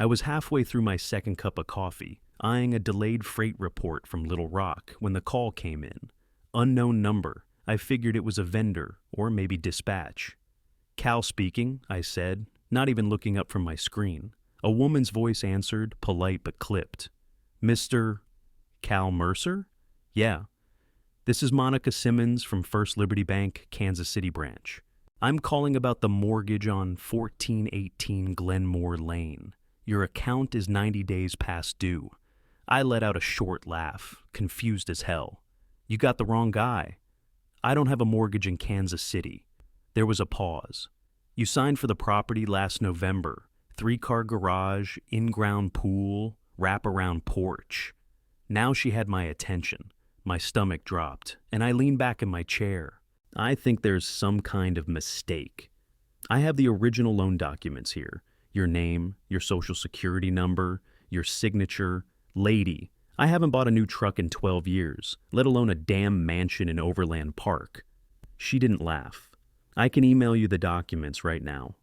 I was halfway through my second cup of coffee, eyeing a delayed freight report from Little Rock when the call came in. Unknown number. I figured it was a vendor, or maybe dispatch. Cal speaking, I said, not even looking up from my screen. A woman's voice answered, polite but clipped. Mr. Cal Mercer? Yeah. This is Monica Simmons from First Liberty Bank, Kansas City branch. I'm calling about the mortgage on 1418 Glenmore Lane. Your account is 90 days past due. I let out a short laugh, confused as hell. You got the wrong guy. I don't have a mortgage in Kansas City. There was a pause. You signed for the property last November. 3-car garage, in-ground pool, wrap-around porch. Now she had my attention. My stomach dropped, and I leaned back in my chair. I think there's some kind of mistake. I have the original loan documents here. Your name, your social security number, your signature. Lady, I haven't bought a new truck in 12 years, let alone a damn mansion in Overland Park. She didn't laugh. I can email you the documents right now.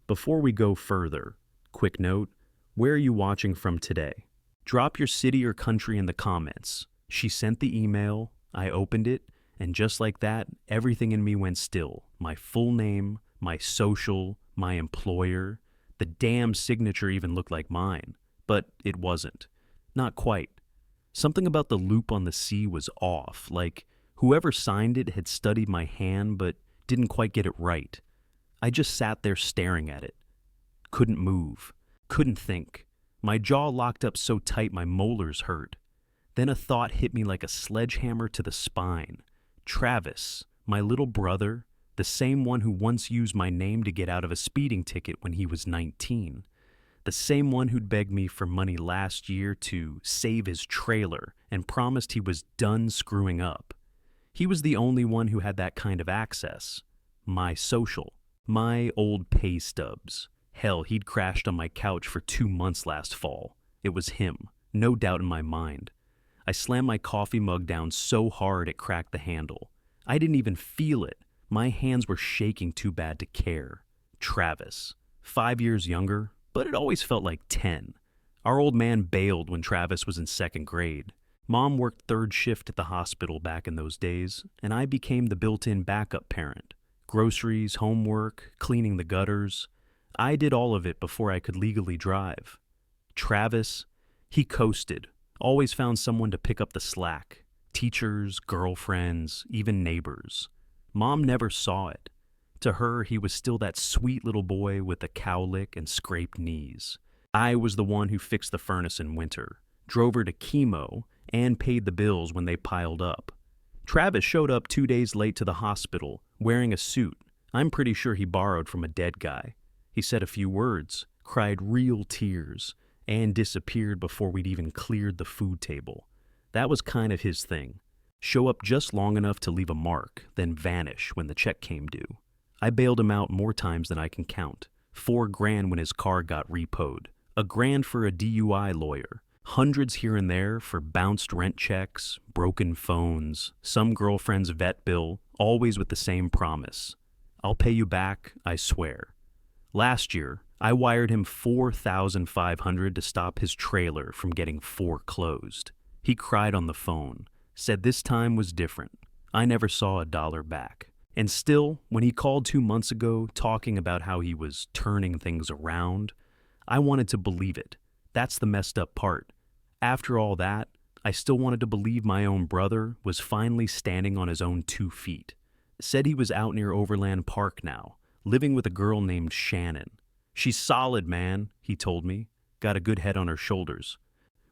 Before we go further, quick note, where are you watching from today? Drop your city or country in the comments. She sent the email, I opened it, and just like that, everything in me went still. My full name, my social, my employer. The damn signature even looked like mine, but it wasn't. Not quite. Something about the loop on the C was off, like whoever signed it had studied my hand but didn't quite get it right. I just sat there staring at it. Couldn't move. Couldn't think. My jaw locked up so tight my molars hurt. Then a thought hit me like a sledgehammer to the spine. Travis, my little brother, the same one who once used my name to get out of a speeding ticket when he was 19. The same one who'd begged me for money last year to save his trailer and promised he was done screwing up. He was the only one who had that kind of access. My social. My old pay stubs. Hell, he'd crashed on my couch for 2 months last fall. It was him, no doubt in my mind. I slammed my coffee mug down so hard it cracked the handle. I didn't even feel it. My hands were shaking too bad to care. Travis. 5 years younger, but it always felt like 10. Our old man bailed when Travis was in 2nd grade. Mom worked 3rd shift at the hospital back in those days, and I became the built-in backup parent. Groceries, homework, cleaning the gutters. I did all of it before I could legally drive. Travis, he coasted, always found someone to pick up the slack. Teachers, girlfriends, even neighbors. Mom never saw it. To her, he was still that sweet little boy with a cowlick and scraped knees. I was the one who fixed the furnace in winter, drove her to chemo, and paid the bills when they piled up. Travis showed up 2 days late to the hospital, wearing a suit. I'm pretty sure he borrowed from a dead guy. He said a few words, cried real tears, and disappeared before we'd even cleared the food table. That was kind of his thing. Show up just long enough to leave a mark, then vanish when the check came due. I bailed him out more times than I can count. $4,000 when his car got repoed. $1,000 for a DUI lawyer. Hundreds here and there for bounced rent checks, broken phones, some girlfriend's vet bill, always with the same promise. I'll pay you back, I swear. Last year, I wired him $4,500 to stop his trailer from getting foreclosed. He cried on the phone, said this time was different. I never saw a dollar back. And still, when he called 2 months ago talking about how he was turning things around, I wanted to believe it. That's the messed up part. After all that, I still wanted to believe my own brother was finally standing on his own 2 feet. Said he was out near Overland Park now, living with a girl named Shannon. She's solid, man, he told me. Got a good head on her shoulders.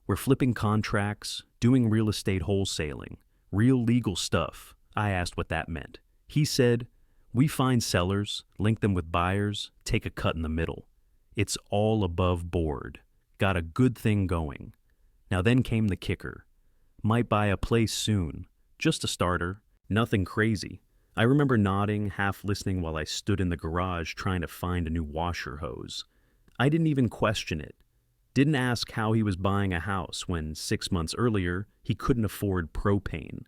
We're flipping contracts, doing real estate wholesaling, real legal stuff. I asked what that meant. He said, we find sellers, link them with buyers, take a cut in the middle. It's all above board. Got a good thing going. Now then came the kicker. Might buy a place soon. Just a starter. Nothing crazy. I remember nodding, half listening while I stood in the garage trying to find a new washer hose. I didn't even question it. Didn't ask how he was buying a house when 6 months earlier he couldn't afford propane.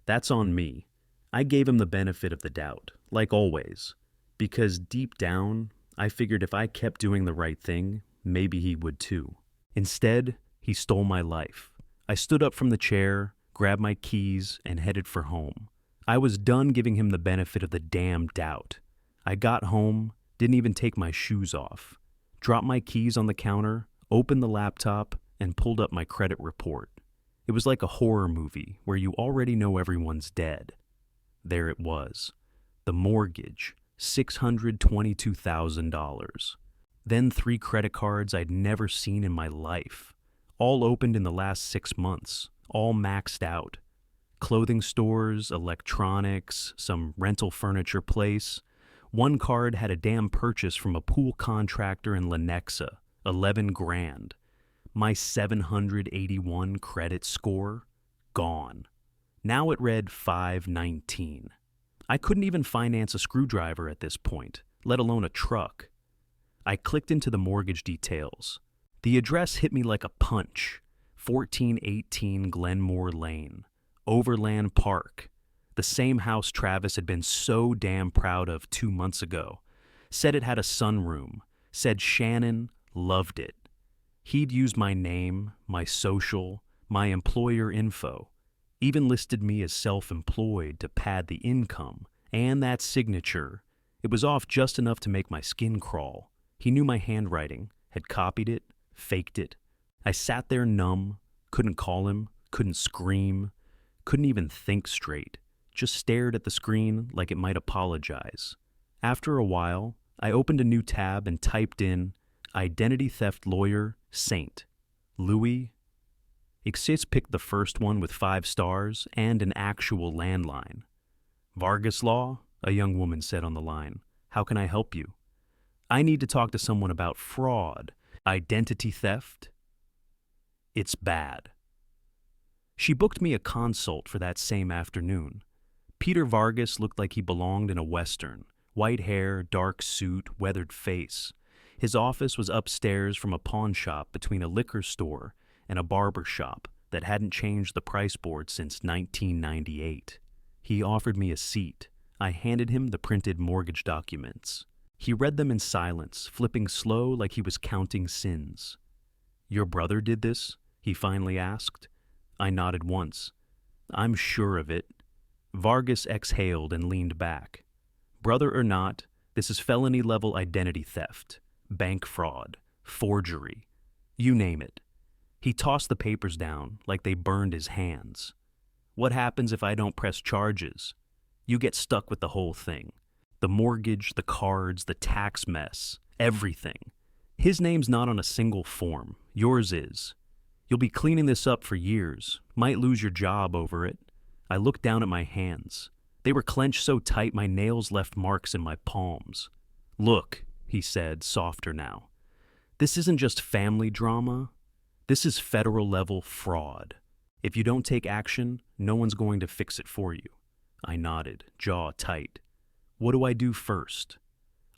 That's on me. I gave him the benefit of the doubt, like always, because deep down, I figured if I kept doing the right thing, maybe he would too. Instead, he stole my life. I stood up from the chair, grabbed my keys, and headed for home. I was done giving him the benefit of the damn doubt. I got home, didn't even take my shoes off, dropped my keys on the counter, opened the laptop, and pulled up my credit report. It was like a horror movie where you already know everyone's dead. There it was. The mortgage, $622,000. Then 3 credit cards I'd never seen in my life. All opened in the last 6 months, all maxed out. Clothing stores, electronics, some rental furniture place. One card had a damn purchase from a pool contractor in Lenexa, 11 grand. My 781 credit score, gone. Now it read 519. I couldn't even finance a screwdriver at this point, let alone a truck. I clicked into the mortgage details. The address hit me like a punch. 1418 Glenmore Lane, Overland Park. The same house Travis had been so damn proud of 2 months ago. Said it had a sunroom. Said Shannon loved it. He'd used my name, my social, my employer info. Even listed me as self-employed to pad the income. And that signature. It was off just enough to make my skin crawl. He knew my handwriting, had copied it, faked it. I sat there numb, couldn't call him, couldn't scream, couldn't even think straight. Just stared at the screen like it might apologize. After a while, I opened a new tab and typed in Identity Theft Lawyer, Saint. Louis. Ixis picked the first one with 5 stars and an actual landline. Vargas Law, a young woman said on the line. How can I help you? I need to talk to someone about fraud, identity theft. It's bad. She booked me a consult for that same afternoon. Peter Vargas looked like he belonged in a Western. White hair, dark suit, weathered face. His office was upstairs from a pawn shop between a liquor store and a barber shop that hadn't changed the price board since 1998. He offered me a seat. I handed him the printed mortgage documents. He read them in silence, flipping slow like he was counting sins. Your brother did this? He finally asked. I nodded once. I'm sure of it. Vargas exhaled and leaned back. Brother or not, this is felony-level identity theft, bank fraud, forgery, you name it. He tossed the papers down like they burned his hands. What happens if I don't press charges? You get stuck with the whole thing. The mortgage, the cards, the tax mess, everything. His name's not on a single form. Yours is. You'll be cleaning this up for years. Might lose your job over it. I looked down at my hands. They were clenched so tight my nails left marks in my palms. Look, he said, softer now. This isn't just family drama. This is federal-level fraud. If you don't take action, no one's going to fix it for you. I nodded, jaw tight. What do I do first?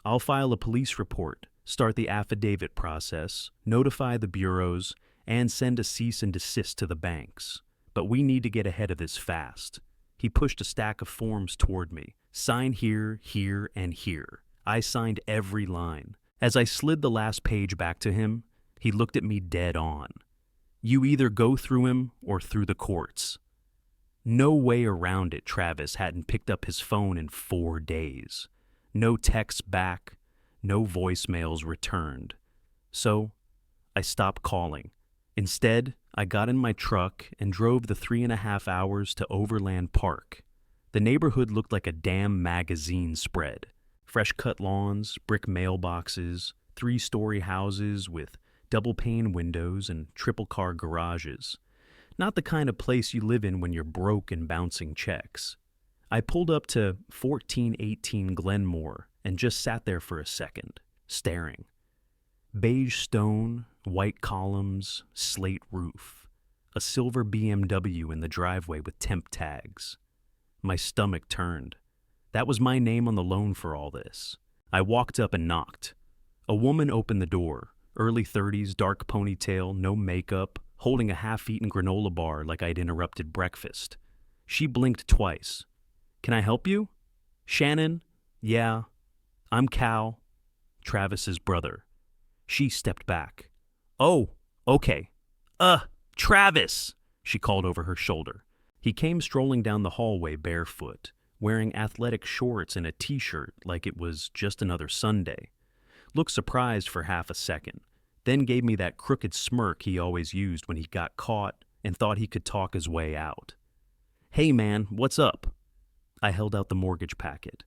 I'll file a police report, start the affidavit process, notify the bureaus, and send a cease and desist to the banks. But we need to get ahead of this fast. He pushed a stack of forms toward me. Sign here, here, and here. I signed every line. As I slid the last page back to him, he looked at me dead on. You either go through him or through the courts. No way around it. Travis hadn't picked up his phone in 4 days. No texts back, no voicemails returned. So I stopped calling. Instead, I got in my truck and drove the 3.5 hours to Overland Park. The neighborhood looked like a damn magazine spread. Fresh-cut lawns, brick mailboxes, 3-story houses with double-pane windows and triple-car garages. Not the kind of place you live in when you're broke and bouncing checks. I pulled up to 1418 Glenmore and just sat there for a second, staring. Beige stone, white columns, slate roof. A silver BMW in the driveway with temp tags. My stomach turned. That was my name on the loan for all this. I walked up and knocked. A woman opened the door, early 30s, dark ponytail, no makeup, holding a half-eaten granola bar like I'd interrupted breakfast. She blinked twice. Can I help you? Shannon? Yeah. I'm Cal, Travis's brother. She stepped back. "Oh, okay. Travis," she called over her shoulder. He came strolling down the hallway barefoot, wearing athletic shorts and a t-shirt like it was just another Sunday. Looked surprised for half a second, then gave me that crooked smirk he always used when he got caught and thought he could talk his way out. "Hey man, what's up?" I held out the mortgage packet.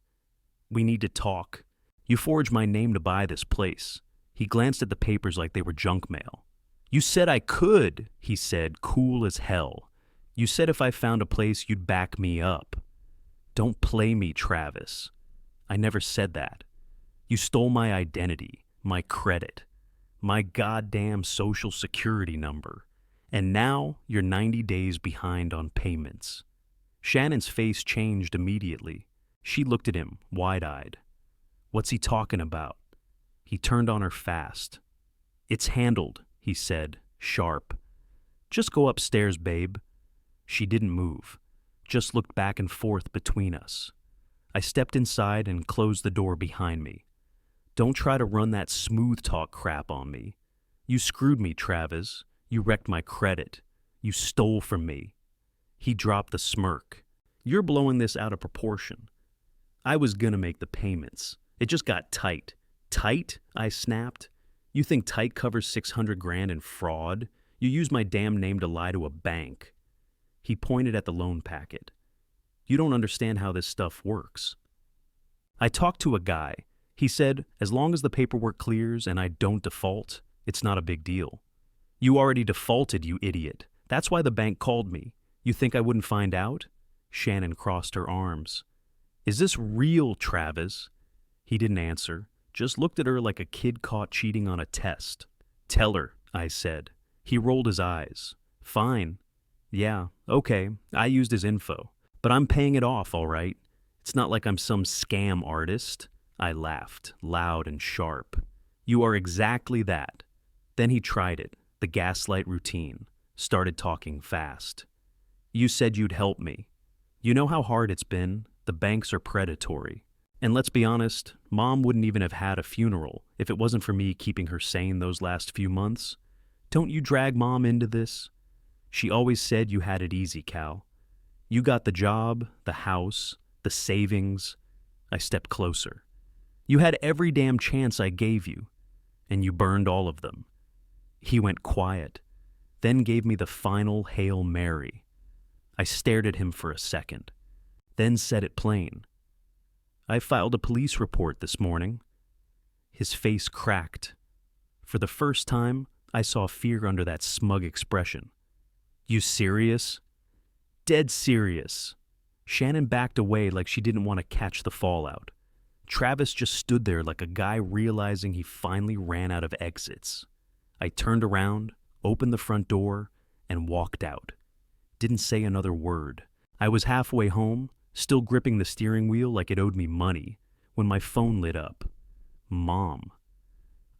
"We need to talk. You forged my name to buy this place." He glanced at the papers like they were junk mail. "You said I could," he said, cool as hell. "You said if I found a place, you'd back me up." "Don't play me, Travis." "I never said that. You stole my identity, my credit, my goddamn social security number, and now you're 90 days behind on payments." Shannon's face changed immediately. She looked at him, wide-eyed. "What's he talking about?" He turned on her fast. "It's handled," he said, sharp. "Just go upstairs, babe." She didn't move, just looked back and forth between us. I stepped inside and closed the door behind me. "Don't try to run that smooth talk crap on me. You screwed me, Travis. You wrecked my credit. You stole from me." He dropped the smirk. "You're blowing this out of proportion. I was gonna make the payments. It just got tight." "Tight?" I snapped. "You think tight covers 600 grand in fraud? You used my damn name to lie to a bank." He pointed at the loan packet. "You don't understand how this stuff works." I talked to a guy. He said, as long as the paperwork clears and I don't default, it's not a big deal. "You already defaulted, you idiot. That's why the bank called me. You think I wouldn't find out?" Shannon crossed her arms. "Is this real, Travis?" He didn't answer, just looked at her like a kid caught cheating on a test. "Tell her," I said. He rolled his eyes. "Fine. Yeah, okay, I used his info. But I'm paying it off, all right. It's not like I'm some scam artist." I laughed, loud and sharp. "You are exactly that." Then he tried it, the gaslight routine, started talking fast. "You said you'd help me. You know how hard it's been? The banks are predatory. And let's be honest, Mom wouldn't even have had a funeral if it wasn't for me keeping her sane those last few months. Don't you drag Mom into this? She always said you had it easy, Cal. You got the job, the house, the savings." I stepped closer. "You had every damn chance I gave you, and you burned all of them." He went quiet, then gave me the final Hail Mary. I stared at him for a second, then said it plain. "I filed a police report this morning." His face cracked. For the first time, I saw fear under that smug expression. "You serious?" "Dead serious." Shannon backed away like she didn't want to catch the fallout. Travis just stood there like a guy realizing he finally ran out of exits. I turned around, opened the front door, and walked out. Didn't say another word. I was halfway home, still gripping the steering wheel like it owed me money, when my phone lit up. Mom.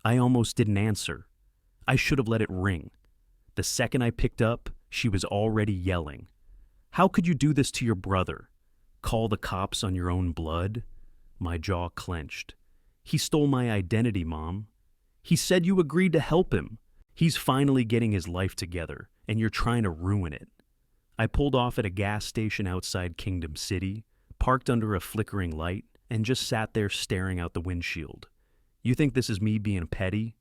I almost didn't answer. I should have let it ring. The second I picked up, she was already yelling. "How could you do this to your brother? Call the cops on your own blood?" My jaw clenched. "He stole my identity, Mom. He said you agreed to help him. He's finally getting his life together, and you're trying to ruin it." I pulled off at a gas station outside Kingdom City, parked under a flickering light, and just sat there staring out the windshield. "You think this is me being petty?"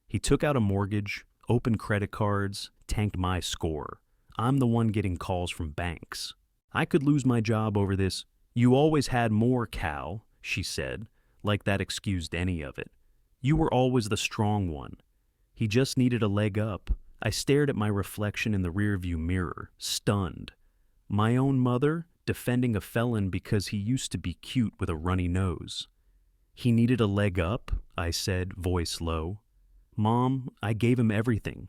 He took out a mortgage, opened credit cards, tanked my score. I'm the one getting calls from banks. I could lose my job over this. "You always had more, Cal," she said, like that excused any of it. "You were always the strong one." He just needed a leg up. I stared at my reflection in the rearview mirror, stunned. My own mother defending a felon because he used to be cute with a runny nose. "He needed a leg up," I said, voice low. "Mom, I gave him everything.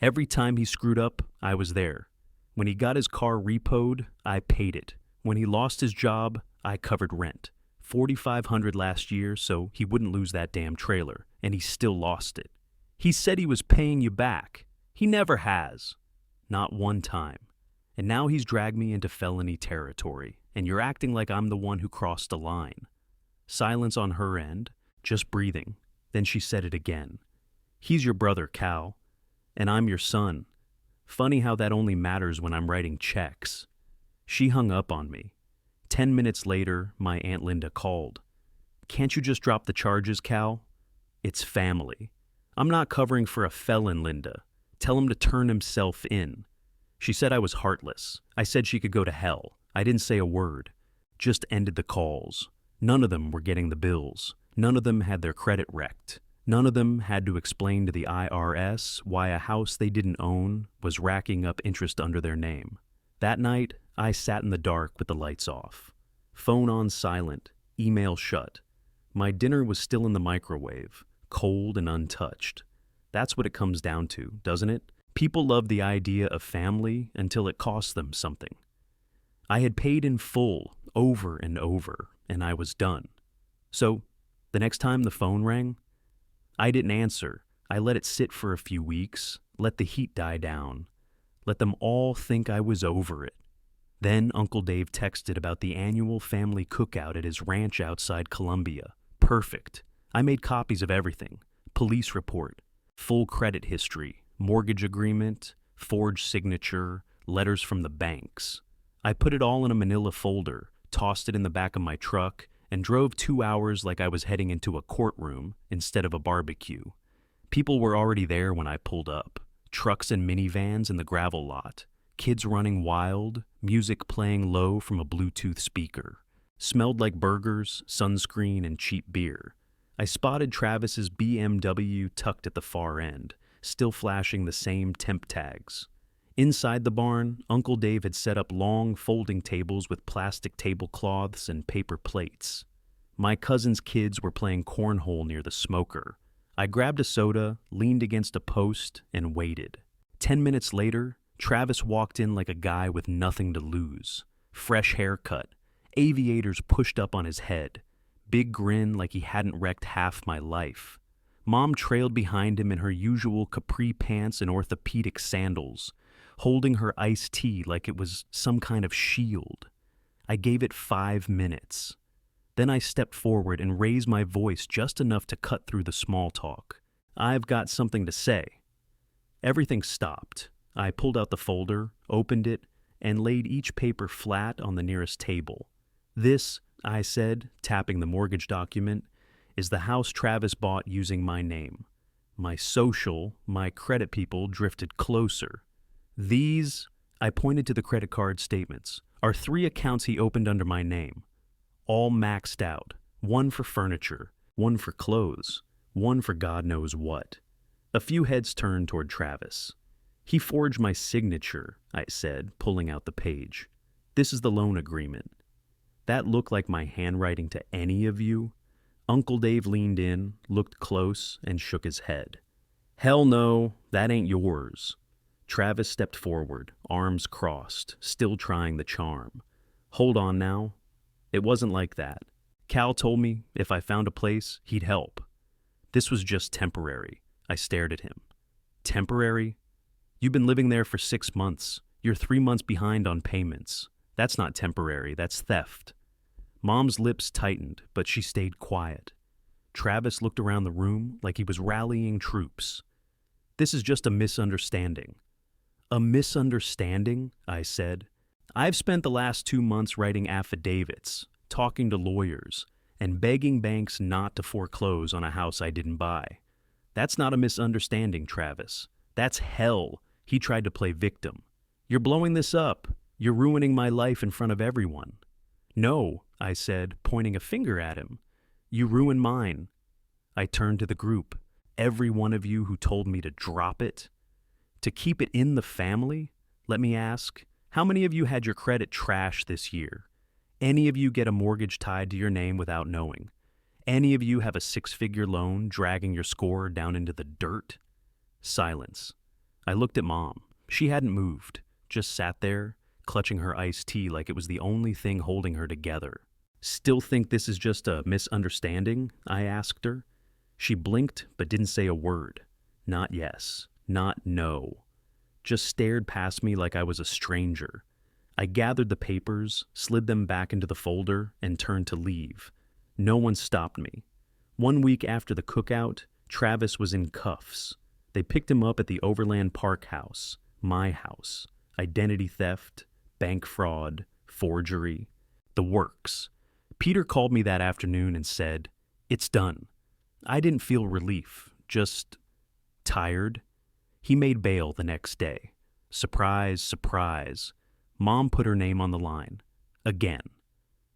Every time he screwed up, I was there. When he got his car repoed, I paid it. When he lost his job, I covered rent. $4,500 last year so he wouldn't lose that damn trailer, and he still lost it. He said he was paying you back. He never has. Not one time. And now he's dragged me into felony territory, and you're acting like I'm the one who crossed the line." Silence on her end, just breathing. Then she said it again. He's your brother, Cal, and I'm your son. Funny how that only matters when I'm writing checks. She hung up on me. 10 minutes later, my Aunt Linda called. Can't you just drop the charges, Cal? It's family. I'm not covering for a felon, Linda. Tell him to turn himself in. She said I was heartless. I said she could go to hell. I didn't say a word. Just ended the calls. None of them were getting the bills. None of them had their credit wrecked. None of them had to explain to the IRS why a house they didn't own was racking up interest under their name. That night, I sat in the dark with the lights off. Phone on silent, email shut. My dinner was still in the microwave, cold and untouched. That's what it comes down to, doesn't it? People love the idea of family until it costs them something. I had paid in full, over and over, and I was done. So, the next time the phone rang, I didn't answer. I let it sit for a few weeks, let the heat die down, let them all think I was over it. Then Uncle Dave texted about the annual family cookout at his ranch outside Columbia. Perfect. I made copies of everything. Police report, full credit history, mortgage agreement, forged signature, letters from the banks. I put it all in a manila folder, tossed it in the back of my truck, and drove 2 hours like I was heading into a courtroom instead of a barbecue. People were already there when I pulled up. Trucks and minivans in the gravel lot. Kids running wild, music playing low from a Bluetooth speaker. Smelled like burgers, sunscreen, and cheap beer. I spotted Travis's BMW tucked at the far end, still flashing the same temp tags. Inside the barn, Uncle Dave had set up long folding tables with plastic tablecloths and paper plates. My cousin's kids were playing cornhole near the smoker. I grabbed a soda, leaned against a post, and waited. 10 minutes later, Travis walked in like a guy with nothing to lose. Fresh haircut, aviators pushed up on his head, big grin like he hadn't wrecked half my life. Mom trailed behind him in her usual capri pants and orthopedic sandals, holding her iced tea like it was some kind of shield. I gave it 5 minutes. Then I stepped forward and raised my voice just enough to cut through the small talk. I've got something to say. Everything stopped. I pulled out the folder, opened it, and laid each paper flat on the nearest table. This, I said, tapping the mortgage document, is the house Travis bought using my name. My social, my credit people drifted closer. These, I pointed to the credit card statements, are 3 accounts he opened under my name. All maxed out. One for furniture, one for clothes, one for God knows what. A few heads turned toward Travis. He forged my signature, I said, pulling out the page. This is the loan agreement. That looked like my handwriting to any of you? Uncle Dave leaned in, looked close, and shook his head. Hell no, that ain't yours. Travis stepped forward, arms crossed, still trying the charm. Hold on now. It wasn't like that. Cal told me if I found a place, he'd help. This was just temporary. I stared at him. Temporary? You've been living there for 6 months. You're 3 months behind on payments. That's not temporary, that's theft. Mom's lips tightened, but she stayed quiet. Travis looked around the room like he was rallying troops. This is just a misunderstanding. A misunderstanding, I said. I've spent the last 2 months writing affidavits, talking to lawyers, and begging banks not to foreclose on a house I didn't buy. That's not a misunderstanding, Travis. That's hell. He tried to play victim. You're blowing this up. You're ruining my life in front of everyone. No, I said, pointing a finger at him. You ruined mine. I turned to the group. Every one of you who told me to drop it. To keep it in the family? Let me ask, how many of you had your credit trashed this year? Any of you get a mortgage tied to your name without knowing? Any of you have a 6-figure loan dragging your score down into the dirt? Silence. I looked at Mom. She hadn't moved, just sat there, clutching her iced tea like it was the only thing holding her together. Still think this is just a misunderstanding? I asked her. She blinked but didn't say a word. Not yes, not no. Just stared past me like I was a stranger. I gathered the papers, slid them back into the folder, and turned to leave. No one stopped me. 1 week after the cookout, Travis was in cuffs. They picked him up at the Overland Park house, my house. Identity theft, bank fraud, forgery, the works. Peter called me that afternoon and said, "It's done." I didn't feel relief, just tired. He made bail the next day. Surprise, surprise. Mom put her name on the line. Again.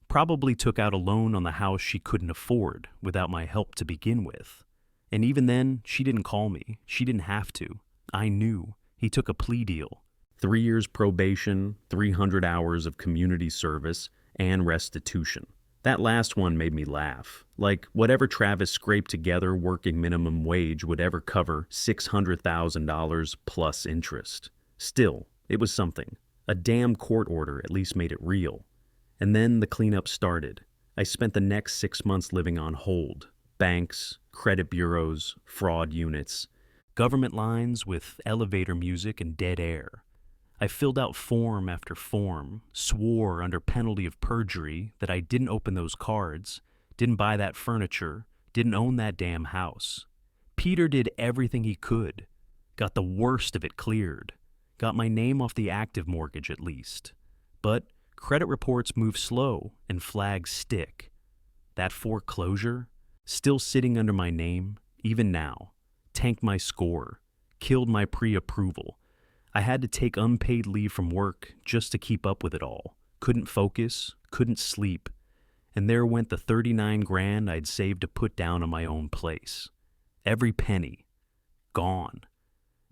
Probably took out a loan on the house she couldn't afford without my help to begin with. And even then, she didn't call me. She didn't have to. I knew. He took a plea deal. 3 years probation, 300 hours of community service, and restitution. That last one made me laugh. Like whatever Travis scraped together working minimum wage would ever cover $600,000 plus interest. Still, it was something. A damn court order at least made it real. And then the cleanup started. I spent the next 6 months living on hold. Banks, credit bureaus, fraud units, government lines with elevator music and dead air. I filled out form after form, swore under penalty of perjury that I didn't open those cards, didn't buy that furniture, didn't own that damn house. Peter did everything he could, got the worst of it cleared, got my name off the active mortgage at least. But credit reports move slow and flags stick. That foreclosure, still sitting under my name, even now, tanked my score, killed my pre-approval. I had to take unpaid leave from work just to keep up with it all. Couldn't focus, couldn't sleep. And there went the 39 grand I'd saved to put down on my own place. Every penny. Gone.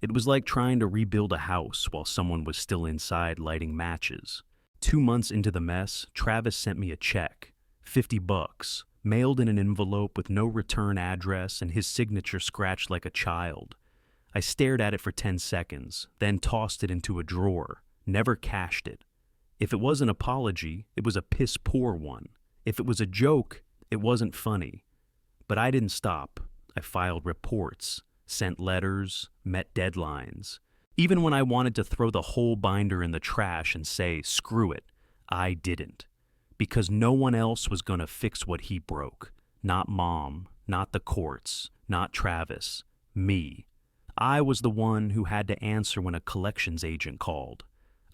It was like trying to rebuild a house while someone was still inside lighting matches. 2 months into the mess, Travis sent me a check. $50, mailed in an envelope with no return address and his signature scratched like a child. I stared at it for 10 seconds, then tossed it into a drawer, never cashed it. If it was an apology, it was a piss-poor one. If it was a joke, it wasn't funny. But I didn't stop. I filed reports, sent letters, met deadlines. Even when I wanted to throw the whole binder in the trash and say, screw it, I didn't. Because no one else was going to fix what he broke. Not Mom, not the courts, not Travis, me. I was the one who had to answer when a collections agent called.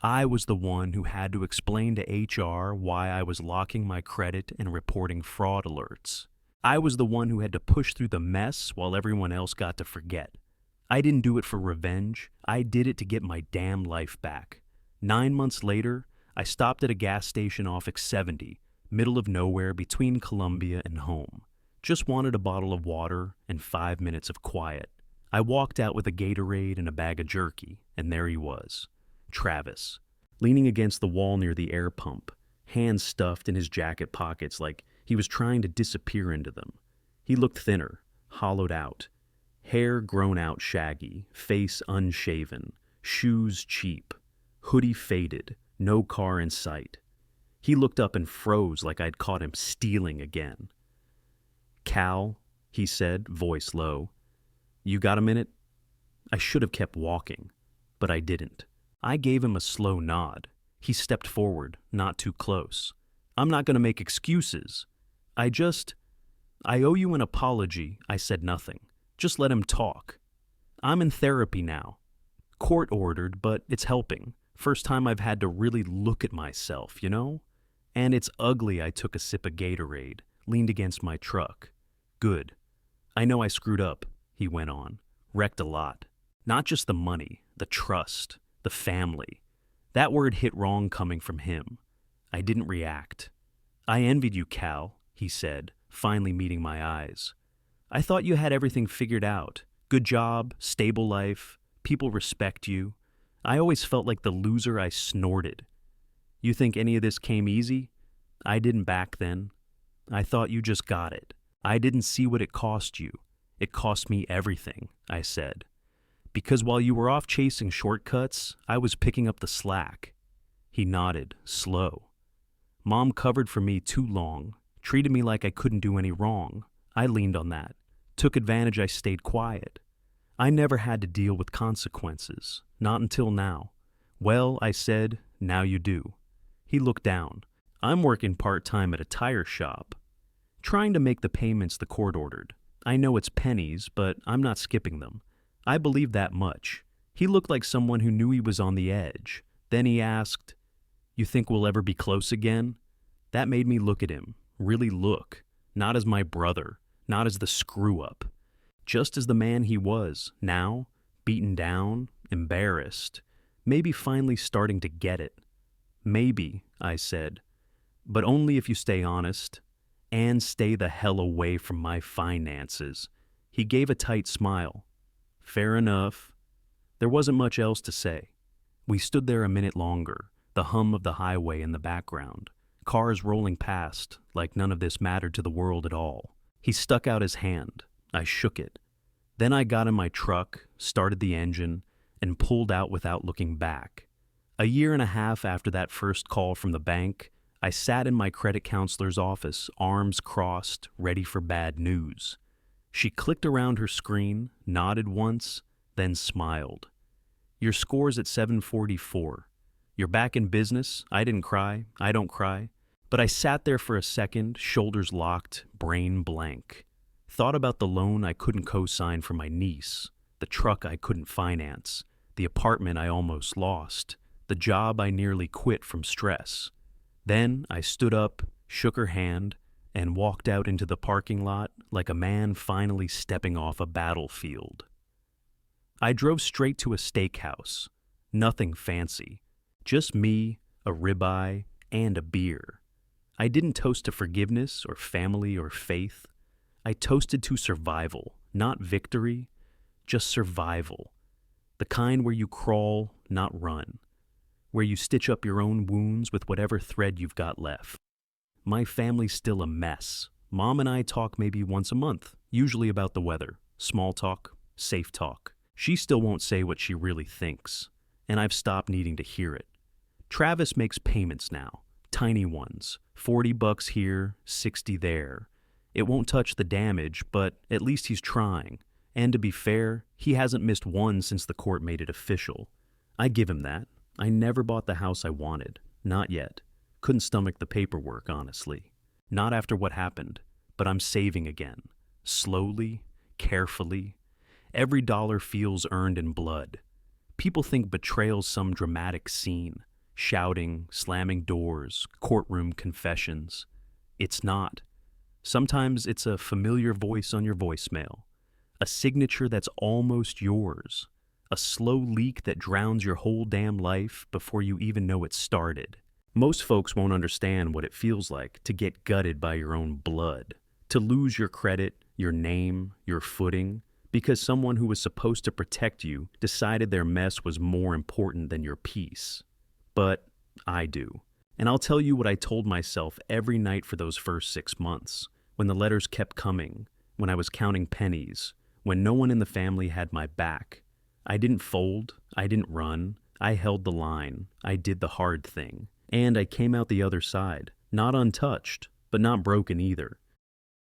I was the one who had to explain to HR why I was locking my credit and reporting fraud alerts. I was the one who had to push through the mess while everyone else got to forget. I didn't do it for revenge. I did it to get my damn life back. 9 months later, I stopped at a gas station off X70, middle of nowhere between Columbia and home. Just wanted a bottle of water and 5 minutes of quiet. I walked out with a Gatorade and a bag of jerky, and there he was, Travis, leaning against the wall near the air pump, hands stuffed in his jacket pockets like he was trying to disappear into them. He looked thinner, hollowed out, hair grown out shaggy, face unshaven, shoes cheap, hoodie faded, no car in sight. He looked up and froze like I'd caught him stealing again. "Cal," he said, voice low. "You got a minute?" I should have kept walking, but I didn't. I gave him a slow nod. He stepped forward, not too close. "I'm not going to make excuses. I owe you an apology." I said nothing. Just let him talk. "I'm in therapy now. Court ordered, but it's helping. First time I've had to really look at myself, you know? And it's ugly." I took a sip of Gatorade, leaned against my truck. "Good. I know I screwed up," he went on. "Wrecked a lot. Not just the money, the trust, the family. That word hit wrong coming from him. I didn't react. "I envied you, Cal," he said, finally meeting my eyes. "I thought you had everything figured out. Good job, stable life, people respect you. I always felt like the loser I snorted. You think any of this came easy? I didn't back then. I thought you just got it. I didn't see what it cost you. It cost me everything," I said. "Because while you were off chasing shortcuts, I was picking up the slack." He nodded, slow. "Mom covered for me too long, treated me like I couldn't do any wrong. I leaned on that, took advantage I stayed quiet. I never had to deal with consequences, not until now." "Well," I said, "now you do." He looked down. "I'm working part-time at a tire shop, trying to make the payments the court ordered. I know it's pennies, but I'm not skipping them. I believe that much. He looked like someone who knew he was on the edge. Then he asked, "You think we'll ever be close again?" That made me look at him, really look, not as my brother, not as the screw-up, just as the man he was, now, beaten down, embarrassed, maybe finally starting to get it. "Maybe," I said, "but only if you stay honest, and stay the hell away from my finances." He gave a tight smile. "Fair enough." There wasn't much else to say. We stood there a minute longer, the hum of the highway in the background, cars rolling past like none of this mattered to the world at all. He stuck out his hand. I shook it. Then I got in my truck, started the engine, and pulled out without looking back. A year and a half after that first call from the bank, I sat in my credit counselor's office, arms crossed, ready for bad news. She clicked around her screen, nodded once, then smiled. "Your score's at 744. You're back in business. I didn't cry. I don't cry." But I sat there for a second, shoulders locked, brain blank. Thought about the loan I couldn't co-sign for my niece, the truck I couldn't finance, the apartment I almost lost, the job I nearly quit from stress. Then I stood up, shook her hand, and walked out into the parking lot like a man finally stepping off a battlefield. I drove straight to a steakhouse. Nothing fancy. Just me, a ribeye, and a beer. I didn't toast to forgiveness or family or faith. I toasted to survival, not victory, just survival. The kind where you crawl, not run. Where you stitch up your own wounds with whatever thread you've got left. My family's still a mess. Mom and I talk maybe once a month, usually about the weather. Small talk, safe talk. She still won't say what she really thinks, and I've stopped needing to hear it. Travis makes payments now, tiny ones, $40 here, $60 there. It won't touch the damage, but at least he's trying. And to be fair, he hasn't missed one since the court made it official. I give him that. I never bought the house I wanted. Not yet. Couldn't stomach the paperwork, honestly. Not after what happened, but I'm saving again. Slowly, carefully. Every dollar feels earned in blood. People think betrayal's some dramatic scene. Shouting, slamming doors, courtroom confessions. It's not. Sometimes it's a familiar voice on your voicemail. A signature that's almost yours. A slow leak that drowns your whole damn life before you even know it started. Most folks won't understand what it feels like to get gutted by your own blood. To lose your credit, your name, your footing, because someone who was supposed to protect you decided their mess was more important than your peace. But I do. And I'll tell you what I told myself every night for those first 6 months, when the letters kept coming, when I was counting pennies, when no one in the family had my back. I didn't fold, I didn't run, I held the line, I did the hard thing. And I came out the other side, not untouched, but not broken either.